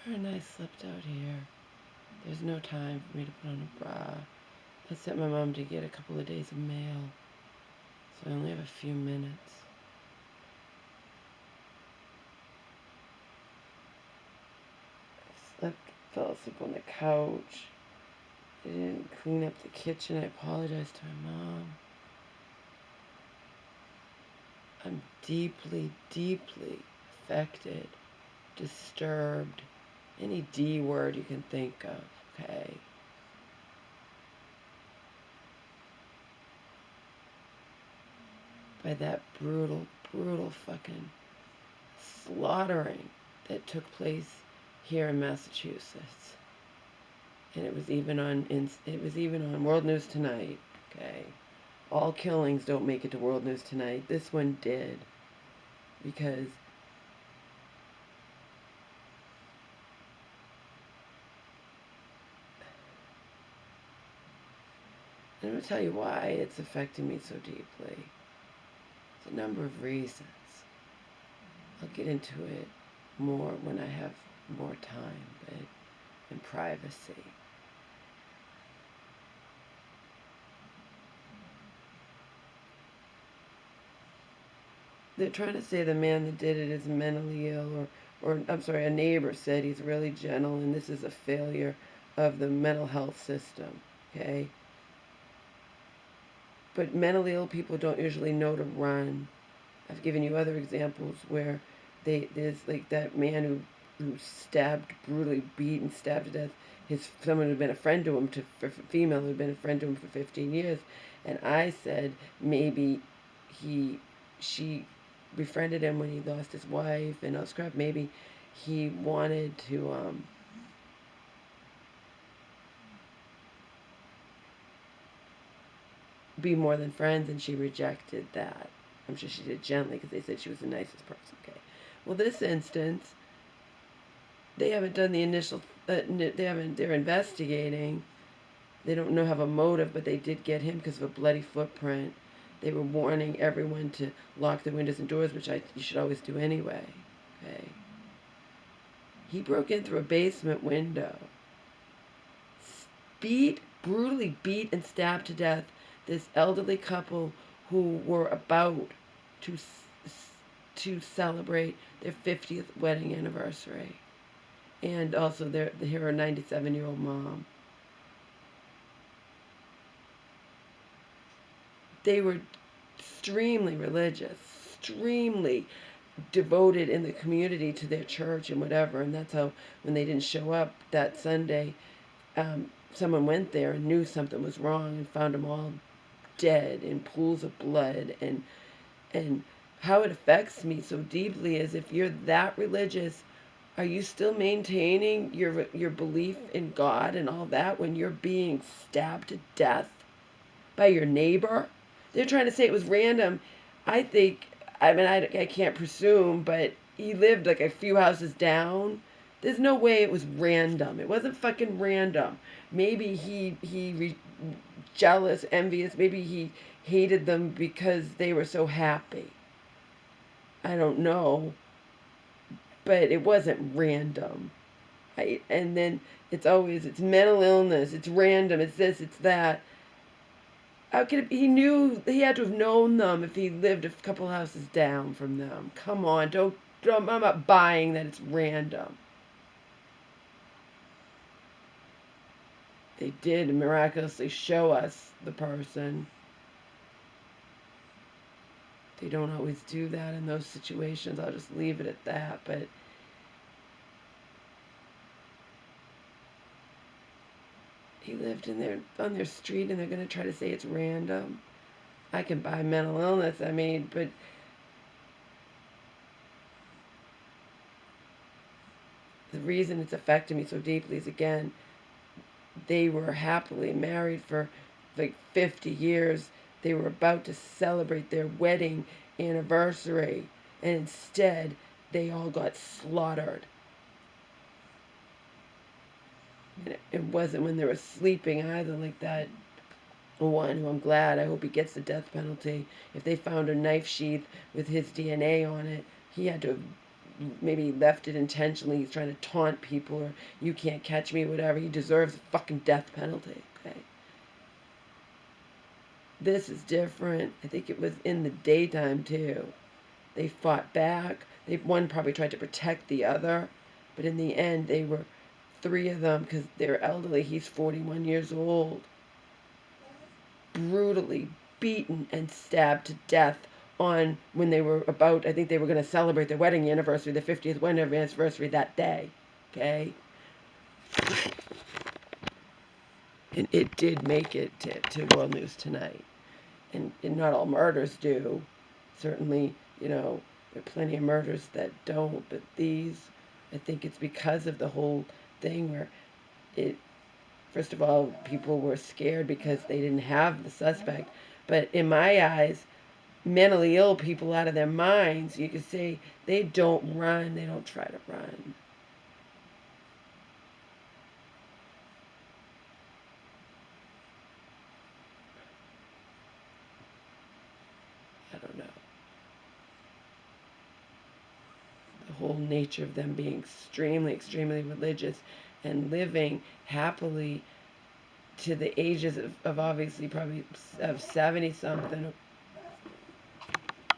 Her and I slept out here. There's no time for me to put on a bra. I sent my mom to get a couple of days of mail, so I only have a few minutes. I fell asleep on the couch. I didn't clean up the kitchen. I apologized to my mom. I'm deeply, deeply affected, disturbed, any D word you can think of, okay? By that brutal, brutal fucking slaughtering that took place here in Massachusetts. And it was even on World News Tonight, okay? All killings don't make it to World News Tonight. This one did, because I'm going to tell you why it's affecting me so deeply. It's a number of reasons. I'll get into it more when I have more time, but in privacy. They're trying to say the man that did it is mentally ill, or I'm sorry, a neighbor said he's really gentle and this is a failure of the mental health system, okay? But mentally ill people don't usually know to run. I've given you other examples where there's like that man who stabbed, brutally beat and stabbed to death someone who'd been a friend to him, for female who'd been a friend to him for 15 years, and I said maybe she befriended him when he lost his wife and all this crap. Maybe he wanted to be more than friends, and she rejected that. I'm sure she did gently because they said she was the nicest person. Okay. Well, this instance, they haven't done the initial. They're investigating. They don't know have a motive, but they did get him because of a bloody footprint. They were warning everyone to lock the windows and doors, which you should always do anyway. Okay. He broke in through a basement window, brutally beat and stabbed to death this elderly couple who were about to celebrate their 50th wedding anniversary, and also her 97-year-old mom. They were extremely religious, extremely devoted in the community to their church and whatever, and that's how when they didn't show up that Sunday, someone went there and knew something was wrong and found them all dead in pools of blood. And how it affects me so deeply is, if you're that religious, are you still maintaining your belief in God and all that when you're being stabbed to death by your neighbor? They're trying to say it was random. I think, I mean, I can't presume, but he lived like a few houses down. There's no way it was random. It wasn't fucking random. Maybe jealous, envious. Maybe he hated them because they were so happy. I don't know, but it wasn't random. And then it's mental illness. It's random. It's this. It's that. How could it be? He had to have known them if he lived a couple houses down from them. Come on, I'm not buying that it's random. They did miraculously show us the person. They don't always do that in those situations. I'll just leave it at that. But he lived on their street, and they're going to try to say it's random. I can buy mental illness, but the reason it's affecting me so deeply is, again, they were happily married for like 50 years. They were about to celebrate their wedding anniversary, and instead they all got slaughtered. And it wasn't when they were sleeping either, like that one who I'm glad, I hope he gets the death penalty. If they found a knife sheath with his DNA on it, he had to have maybe left it intentionally. He's trying to taunt people, or you can't catch me, whatever. He deserves a fucking death penalty, okay? This is different. I think it was in the daytime, too. They fought back. One probably tried to protect the other, but in the end, they were three of them, because they're elderly. He's 41 years old. Brutally beaten and stabbed to death on when they were about, I think they were going to celebrate their wedding anniversary, the 50th wedding anniversary that day. Okay? And it did make it to World News Tonight. And not all murders do. Certainly, there are plenty of murders that don't, but these, I think it's because of the whole thing where first of all, people were scared because they didn't have the suspect. But in my eyes, mentally ill people out of their minds, you could say they don't run, they don't try to run. I don't know. The whole nature of them being extremely, extremely religious and living happily to the ages of obviously probably of 70 something